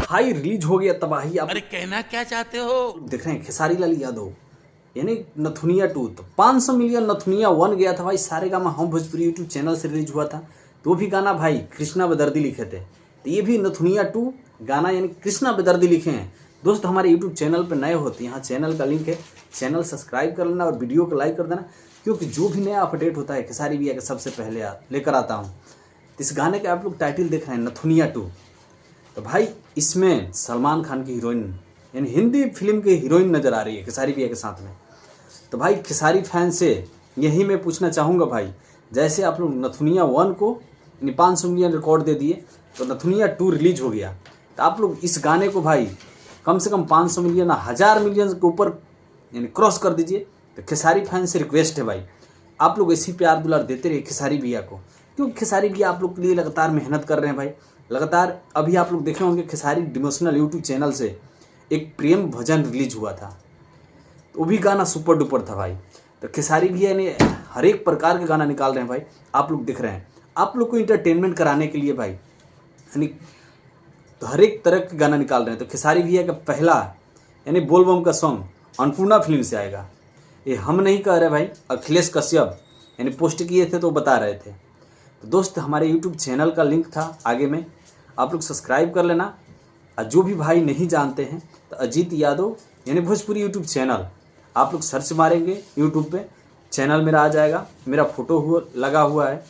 भाई रिलीज हो गया तबाही। आप अरे कहना क्या चाहते हो? देख रहे हैं खेसारी लाल यादव यानी नथुनिया 2 तो 500 मिलियन नथुनिया 1 गया था भाई। सारेगामा हम भोजपुरी यूट्यूब चैनल से रिलीज हुआ था। तो भी गाना भाई कृष्णा बेदर्दी लिखे थे। तो ये भी नथुनिया 2 गाना यानी कृष्णा बेदर्दी लिखे हैं। दोस्त हमारे यूट्यूब चैनल पर नए होते हैं, यहाँ चैनल का लिंक है, चैनल सब्सक्राइब कर लेना और वीडियो को लाइक कर देना, क्योंकि जो भी नया अपडेट होता है खेसारी भैया का सबसे पहले लेकर आता हूँ। तो इस गाने का आप लोग टाइटल देख रहे हैं नथुनिया 2। तो भाई इसमें सलमान खान की हीरोइन यानी हिंदी फिल्म की हीरोइन नज़र आ रही है खेसारी भैया के साथ में। तो भाई खेसारी फैन से यही मैं पूछना चाहूँगा भाई, जैसे आप लोग नथुनिया 1 को यानी 500 मिलियन रिकॉर्ड दे दिए, तो नथुनिया 2 रिलीज हो गया, तो आप लोग इस गाने को भाई कम से कम 500 मिलियन 1000 मिलियन के ऊपर यानी क्रॉस कर दीजिए। तो खेसारी फैन से रिक्वेस्ट है भाई, आप लोग ऐसी प्यार दुलार देते रहिए खेसारी भैया को, क्योंकि खेसारी भैया आप लोग के लिए लगातार मेहनत कर रहे हैं भाई। लगातार अभी आप लोग देखे होंगे खेसारी डिमोशनल यूट्यूब चैनल से एक प्रेम भजन रिलीज हुआ था, तो वो भी गाना सुपर डुपर था भाई। तो खेसारी भैया ने हर एक प्रकार के गाना निकाल रहे हैं भाई, आप लोग दिख रहे हैं। आप लोग को इंटरटेनमेंट कराने के लिए भाई यानी तो हर एक तरह के गाना निकाल रहे हैं। तो खेसारी भैया का पहला यानी बोलबम का सॉन्ग अन्नपूर्णा फिल्म से आएगा। ये हम नहीं कह रहे भाई, अखिलेश कश्यप यानी पोस्ट किए थे तो बता रहे थे। तो दोस्त हमारे यूट्यूब चैनल का लिंक था आगे में, आप लोग सब्सक्राइब कर लेना। और जो भी भाई नहीं जानते हैं तो अजीत यादव यानी भोजपुरी यूट्यूब चैनल आप लोग सर्च मारेंगे यूट्यूब पे, चैनल मेरा आ जाएगा, मेरा फोटो लगा हुआ है।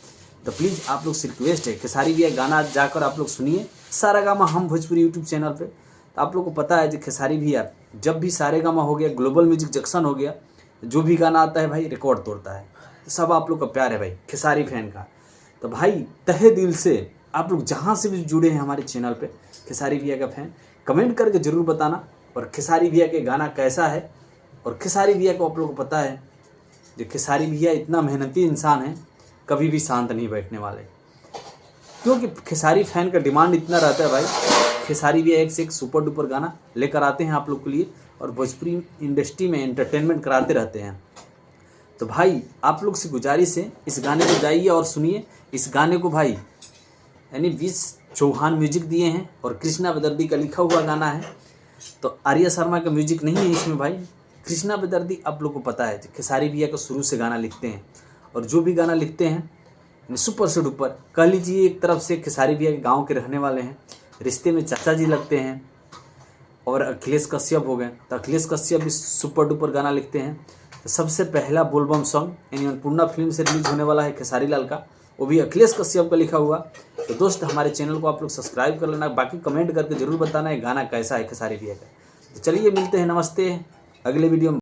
तो प्लीज़ आप लोग से रिक्वेस्ट है खेसारी भैया गाना जाकर आप लोग सुनिए सारेगामा हम भोजपुरी यूट्यूब चैनल पे। तो आप लोग को पता है जो खेसारी भैया जब भी सारेगामा हो गया, ग्लोबल म्यूजिक जंक्शन हो गया, जो भी गाना आता है भाई रिकॉर्ड तोड़ता है। तो सब आप लोग का प्यार है भाई खेसारी फैन का। तो भाई तहे दिल से आप लोग जहाँ से भी जुड़े हैं हमारे चैनल पे खेसारी भैया का फैन, कमेंट करके ज़रूर बताना। और खेसारी भैया के गाना कैसा है, और खेसारी भैया को आप लोग को पता है जो खेसारी भैया इतना मेहनती इंसान है, कभी भी शांत नहीं बैठने वाले, क्योंकि खेसारी फैन का डिमांड इतना रहता है भाई। खेसारी भैया एक से एक सुपर डुपर गाना लेकर आते हैं आप लोग के लिए, और भोजपुरी इंडस्ट्री में एंटरटेनमेंट कराते रहते हैं। तो भाई आप लोग से गुजारिश है, इस गाने को जाइए और सुनिए। इस गाने को भाई यानी 20 चौहान म्यूजिक दिए हैं, और कृष्णा बेदर्दी का लिखा हुआ गाना है। तो आर्या शर्मा का म्यूजिक नहीं है इसमें भाई। कृष्णा बेदर्दी आप लोग को पता है खेसारी भैया को शुरू से गाना लिखते हैं, और जो भी गाना लिखते हैं सुपर से डुपर। कह लीजिए एक तरफ से खेसारी भैया के गाँव के रहने वाले हैं, रिश्ते में चाचा जी लगते हैं, और अखिलेश कश्यप हो गए। तो अखिलेश कश्यप भी सुपर डुपर गाना लिखते हैं। तो सबसे पहला बोलबम सॉन्ग यानी अन्नपूर्णा फिल्म से रिलीज होने वाला है खेसारी लाल का, वो भी अखिलेश कश्यप का लिखा हुआ। तो दोस्त हमारे चैनल को आप लोग सब्सक्राइब कर लेना, बाकी कमेंट करके जरूर बताना है गाना कैसा है खेसारी भैया का। तो चलिए मिलते हैं, नमस्ते अगले वीडियो में।